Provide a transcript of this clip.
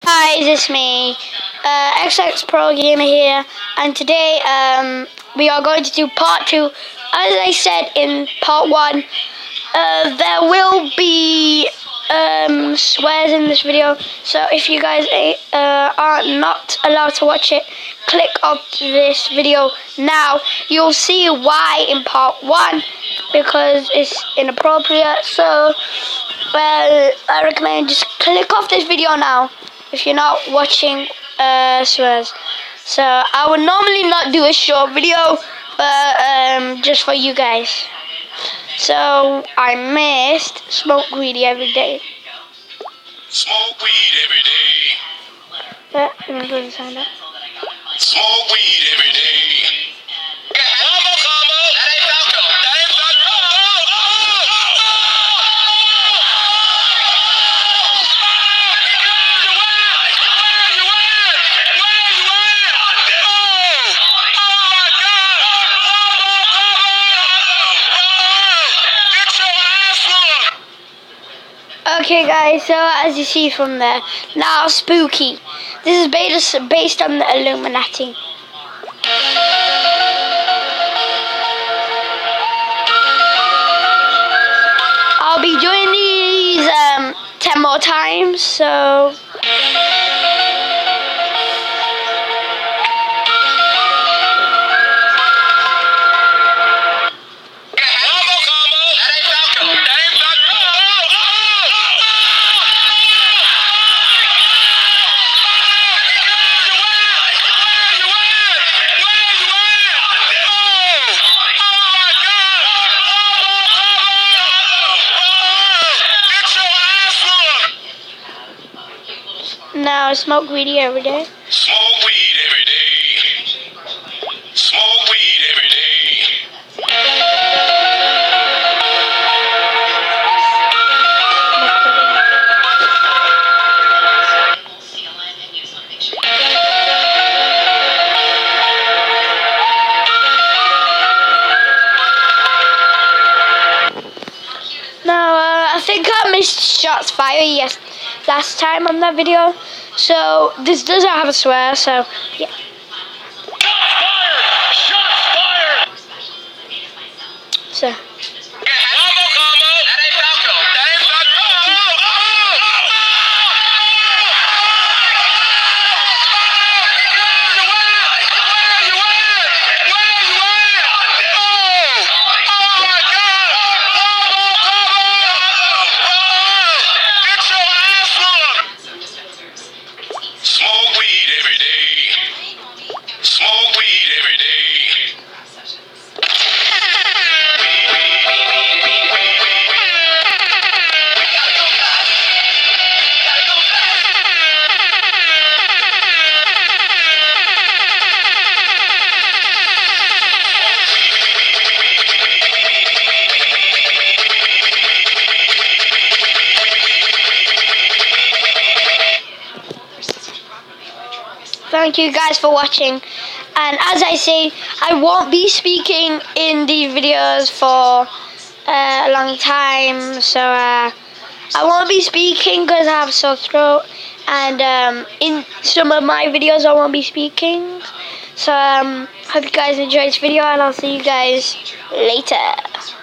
Hi, it's me, XX Pro Gamer here, and today we are going to do part 2. As I said in part 1, there will be swears in this video, so if you guys are not allowed to watch it, click off this video now. You'll see why in part 1, because it's inappropriate, so I recommend just click off this video now if you're not watching swears. So I would normally not do a short video, but just for you guys. So I missed smoke weed every day. Smoke weed every day. Yeah, I'm gonna go sign up. Smoke weed every day. Okay guys, so as you see from there, now spooky. This is based on the Illuminati. I'll be doing these 10 more times, so now I smoke weed every day. Smoke weed every day. Smoke weed every day. Now I think I missed shots fired last time on that video, so this doesn't have a swear, so yeah. Shots fired! So Smoke weed every day. Smoke weed every day. thank you guys for watching, and as I say, I won't be speaking in these videos for a long time, so I won't be speaking because I have a sore throat, and in some of my videos I won't be speaking, so hope you guys enjoyed this video, and I'll see you guys later.